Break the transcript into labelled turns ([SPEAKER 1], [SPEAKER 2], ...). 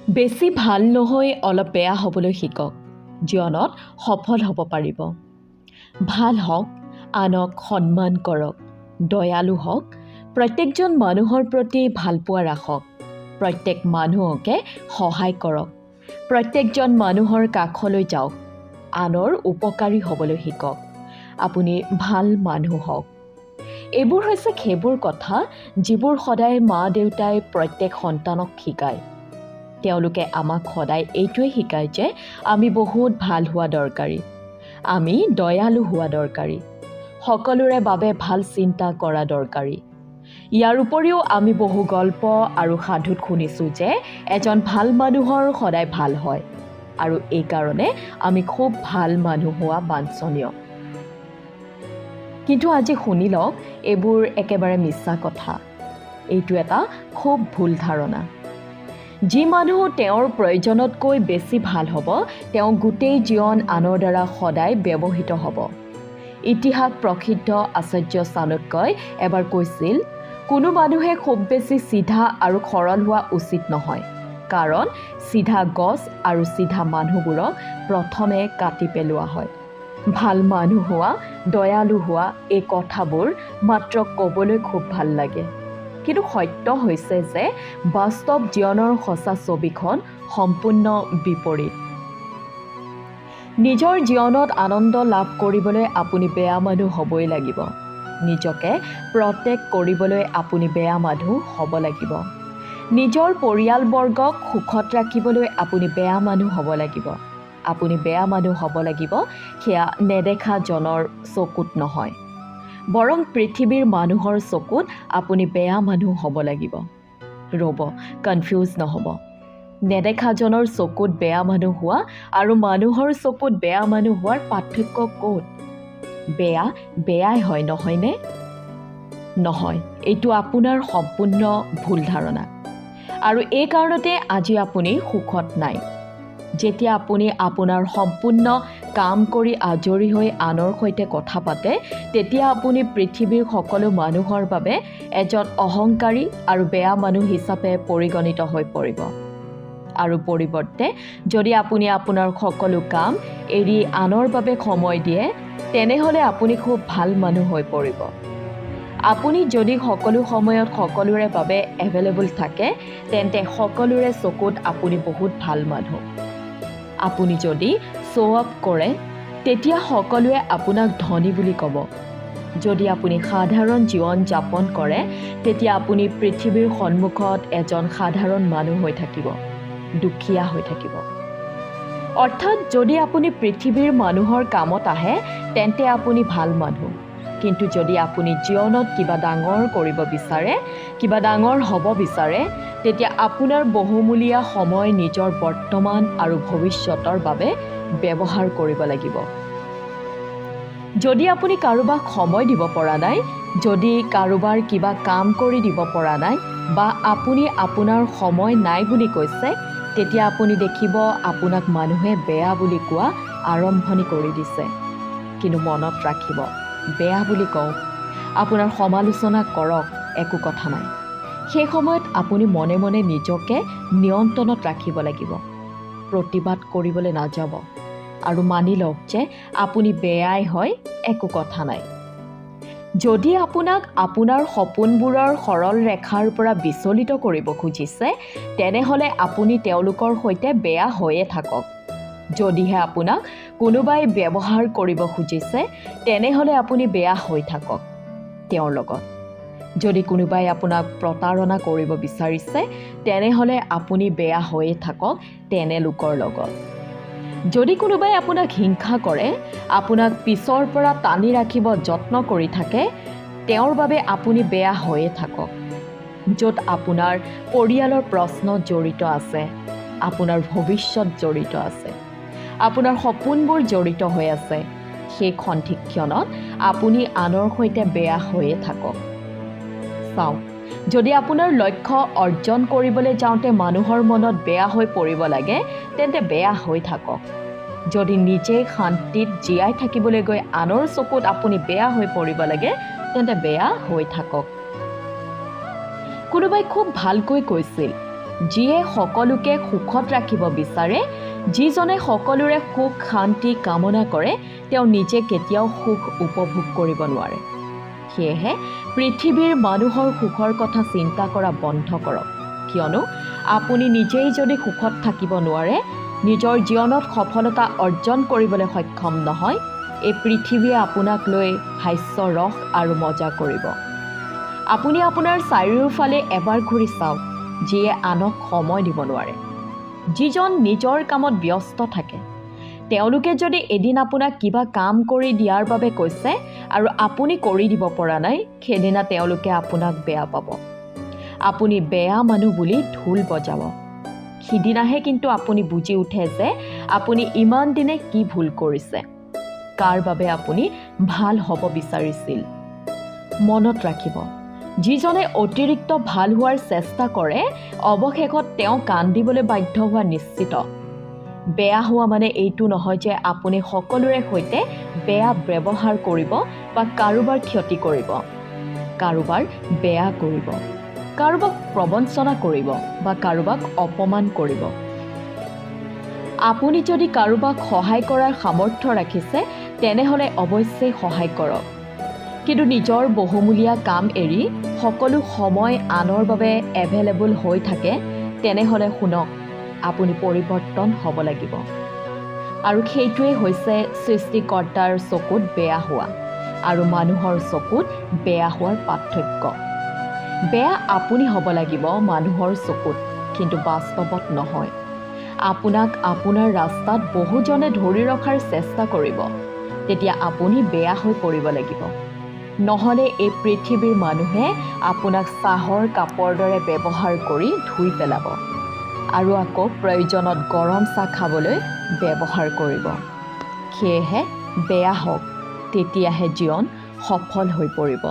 [SPEAKER 1] বেছি ভাল নহৈ অলপ বেয়া হ'বলৈ শিকক। জীৱনত সফল হ'ব পাৰিব। ভাল হওক, আনক সন্মান কৰক, দয়ালু হওক, প্ৰত্যেকজন মানুহৰ প্ৰতি ভালপোৱা ৰাখক, প্ৰত্যেক মানুহকে সহায় কৰক, প্ৰত্যেকজন মানুহৰ কাষলৈ যাওক, আনৰ উপকাৰী হ'বলৈ শিকক। আপুনি ভাল মানুহ হওক। এইবোৰ হৈছে সেইবোৰ কথা যিবোৰ সদায় মা-দেউতাই প্ৰত্যেক সন্তানক শিকায়। তেওঁলোকে আমাক সদায় এইটোৱে শিকায় যে আমি বহুত ভাল হোৱা দৰকাৰী, আমি দয়ালু হোৱা দৰকাৰী, সকলোৰে বাবে ভাল চিন্তা কৰা দৰকাৰী। ইয়াৰ উপৰিও আমি বহু গল্প আৰু সাধুত শুনিছোঁ যে এজন ভাল মানুহৰ সদায় ভাল হয় আৰু এইকাৰণে আমি খুব ভাল মানুহ হোৱা বাঞ্ছনীয়। কিন্তু আজি শুনি লওক, এইবোৰ একেবাৰে মিছা কথা। এইটো এটা খুব ভুল ধাৰণা। যি মানুহ তেওঁৰ প্ৰয়োজনতকৈ বেছি ভাল হ'ব, তেওঁ গোটেই জীৱন আনৰ দ্বাৰা সদায় ব্যৱহৃত হ'ব। ইতিহাস প্ৰসিদ্ধ আচাৰ্য চাণক্যই এবাৰ কৈছিল, কোনো মানুহে খুব বেছি চিধা আৰু সৰল হোৱা উচিত নহয়, কাৰণ চিধা গছ আৰু চিধা মানুহবোৰক প্ৰথমে কাটি পেলোৱা হয়। ভাল মানুহ হোৱা, দয়ালু হোৱা, এই কথাবোৰ মাত্ৰ ক'বলৈ খুব ভাল লাগে। কিন্তু সত্য হৈছে যে বাস্তৱ জীৱনৰ সঁচা ছবিখন সম্পূৰ্ণ বিপৰীত। নিজৰ জীৱনত আনন্দ লাভ কৰিবলৈ আপুনি বেয়া মানুহ হ'বই লাগিব। নিজকে প্ৰটেক্ট কৰিবলৈ আপুনি বেয়া মানুহ হ'ব লাগিব। নিজৰ পৰিয়ালবৰ্গক সুখত ৰাখিবলৈ আপুনি বেয়া মানুহ হ'ব লাগিব। আপুনি বেয়া মানুহ হ'ব লাগিব, সেয়া নেদেখাজনৰ চকুত নহয়, বৰং পৃথিৱীৰ মানুহৰ চকুত আপুনি বেয়া মানুহ হ'ব লাগিব। ৰ'ব, কনফিউজ নহ'ব। নেদেখাজনৰ চকুত বেয়া মানুহ হোৱা আৰু মানুহৰ চকুত বেয়া মানুহ হোৱাৰ পাৰ্থক্য ক'ত? বেয়া বেয়াই হয়, নহয়নে? নহয়, এইটো আপোনাৰ সম্পূৰ্ণ ভুল ধাৰণা। আৰু এই কাৰণতে আজি আপুনি সুখত নাই। যেতিয়া আপুনি আপোনাৰ সম্পূৰ্ণ কাম কৰি আজৰি হৈ আনৰ সৈতে কথা পাতে, তেতিয়া আপুনি পৃথিৱীৰ সকলো মানুহৰ বাবে এজন অহংকাৰী আৰু বেয়া মানুহ হিচাপে পৰিগণিত হৈ পৰিব। আৰু পৰিৱৰ্তে যদি আপুনি আপোনাৰ সকলো কাম এৰি আনৰ বাবে সময় দিয়ে, তেনেহ'লে আপুনি খুব ভাল মানুহ হৈ পৰিব। আপুনি যদি সকলো সময়ত সকলোৰে বাবে এভেইলেবল থাকে, তেন্তে সকলোৰে চকুত আপুনি বহুত ভাল মানুহ। আপুনি যদি শ্ব' আপ কৰে, তেতিয়া সকলোৱে আপোনাক ধনী বুলি ক'ব। যদি আপুনি সাধাৰণ জীৱন যাপন কৰে, তেতিয়া আপুনি পৃথিৱীৰ সন্মুখত এজন সাধাৰণ মানুহ হৈ থাকিব, দুখীয়া হৈ থাকিব। অৰ্থাৎ যদি আপুনি পৃথিৱীৰ মানুহৰ কামত আহে, তেন্তে আপুনি ভাল মানুহ। কিন্তু যদি আপুনি জীৱনত কিবা ডাঙৰ কৰিব বিচাৰে, কিবা ডাঙৰ হ'ব বিচাৰে, তেতিয়া আপোনাৰ বহুমূলীয়া সময় নিজৰ বৰ্তমান আৰু ভৱিষ্যতৰ বাবে ব্যৱহাৰ কৰিব লাগিব। যদি আপুনি কাৰোবাক সময় দিব পৰা নাই, যদি কাৰোবাৰ কিবা কাম কৰি দিব পৰা নাই, বা আপুনি আপোনাৰ সময় নাই বুলি কৈছে, তেতিয়া আপুনি দেখিব আপোনাক মানুহে বেয়া বুলি কোৱা আৰম্ভণি কৰি দিছে। কিন্তু মনত ৰাখিব, বেয়া বুলি কওক, আপোনাৰ সমালোচনা কৰক, একো কথা নাই। সেই সময়ত আপুনি মনে মনে নিজকে নিয়ন্ত্ৰণত ৰাখিব লাগিব, প্ৰতিবাদ কৰিবলৈ নাযাব। আৰু মানি লওক যে আপুনি বেয়াই হয়, একো কথা নাই। যদি আপোনাক আপোনাৰ সপোনবোৰৰ সৰল ৰেখাৰ পৰা বিচলিত কৰিব খুজিছে, তেনেহ'লে আপুনি তেওঁলোকৰ সৈতে বেয়া হৈয়ে থাকক। যদিহে আপোনাক কোনোবাই ব্যৱহাৰ কৰিব খুজিছে, তেনেহ'লে আপুনি বেয়া হৈ থাকক তেওঁৰ লগত। যদি কোনোবাই আপোনাক প্ৰতাৰণা কৰিব বিচাৰিছে, তেনেহ'লে আপুনি বেয়া হৈয়ে থাকক তেনে লোকৰ লগত। যদি কোনোবাই আপোনাক হিংসা কৰে, আপোনাক পিছৰ পৰা টানি ৰাখিব যত্ন কৰি থাকে, তেওঁৰ বাবে আপুনি বেয়া হৈয়ে থাকক। য'ত আপোনাৰ পৰিয়ালৰ প্ৰশ্ন জড়িত আছে, আপোনাৰ ভৱিষ্যত জড়িত আছে, আপোনাৰ সপোনবোৰ জড়িত হৈ আছে, সেই সন্ধিক্ষণত আপুনি আনৰ সৈতে বেয়া হৈয়ে থাকক। চাওক, যদি আপোনাৰ লক্ষ্য অৰ্জন কৰিবলৈ যাওঁতে মানুহৰ মনত বেয়া হৈ পৰিব লাগে, তেন্তে বেয়া হৈ থাকক। যদি নিজে শান্তিত জীয়াই থাকিবলৈ গৈ আনৰ চকুত আপুনি বেয়া হৈ পৰিব লাগে, তেন্তে বেয়া হৈ থাকক। কোনোবাই খুব ভালকৈ কৈছিল, যিয়ে সকলোকে সুখত ৰাখিব বিচাৰে, যিজনে সকলোৰে সুখ শান্তি কামনা কৰে, তেওঁ নিজে কেতিয়াও সুখ উপভোগ কৰিব নোৱাৰে। সেয়েহে পৃথিৱীৰ মানুহৰ সুখৰ কথা চিন্তা কৰা বন্ধ কৰক, কিয়নো আপুনি নিজেই যদি সুখত থাকিব নোৱাৰে, নিজৰ জীৱনত সফলতা অৰ্জন কৰিবলৈ সক্ষম নহয়, এই পৃথিৱীয়ে আপোনাক লৈ হাস্যৰস আৰু মজা কৰিব। আপুনি আপোনাৰ চাৰিওফালে এবাৰ ঘূৰি চাওক, যিয়ে আনক সময় দিব নোৱাৰে, যিজন নিজৰ কামত ব্যস্ত থাকে। তেওঁলোকে যদি এদিন আপোনাক কিবা কাম কৰি দিয়াৰ বাবে কৈছে আৰু আপুনি কৰি দিব পৰা নাই, সেইদিনা তেওঁলোকে আপোনাক বেয়া পাব। আপুনি বেয়া মানুহ বুলি ঢোল বজাব। সিদিনাহে কিন্তু আপুনি বুজি উঠে যে আপুনি ইমান দিনে কি ভুল কৰিছে, কাৰ বাবে আপুনি ভাল হ'ব বিচাৰিছিল। মনত ৰাখিব, যিজনে অতিৰিক্ত ভাল হোৱাৰ চেষ্টা কৰে, অৱশেষত তেওঁ কান্দিবলৈ বাধ্য হোৱা নিশ্চিত। বেয়া হোৱা মানে এইটো নহয় যে আপুনি সকলোৰে সৈতে বেয়া ব্যৱহাৰ কৰিব বা কাৰোবাৰ ক্ষতি কৰিব, কাৰোবাৰ বেয়া কৰিব, কাৰোবাক প্ৰবঞ্চনা কৰিব বা কাৰোবাক অপমান কৰিব। আপুনি যদি কাৰোবাক সহায় কৰাৰ সামৰ্থ্য ৰাখিছে, তেনেহ'লে অৱশ্যেই সহায় কৰক। কিন্তু নিজৰ বহুমূলীয়া কাম এৰি সকলো সময় আনৰ বাবে এভেইলেবল হৈ থাকে, তেনেহ'লে শুনক, আপুনি পৰিৱৰ্তন হ'ব লাগিব। আৰু সেইটোৱেই হৈছে সৃষ্টিকৰ্তাৰ চকুত বেয়া হোৱা আৰু মানুহৰ চকুত বেয়া হোৱাৰ পাৰ্থক্য। বেয়া আপুনি হ'ব লাগিব মানুহৰ চকুত, কিন্তু বাস্তৱত নহয়। আপোনাক আপোনাৰ ৰাস্তাত বহুজনে ধৰি ৰখাৰ চেষ্টা কৰিব, তেতিয়া আপুনি বেয়া হৈ পৰিব লাগিব। নহ'লে এই পৃথিৱীৰ মানুহে আপোনাক চাহৰ কাপৰ দৰে ব্যৱহাৰ কৰি ধুই পেলাব আৰু আকৌ প্ৰয়োজনত গৰম চাহ খাবলৈ ব্যৱহাৰ কৰিব। সেয়েহে বেয়া হওক, তেতিয়াহে জীৱন সফল হৈ পৰিব।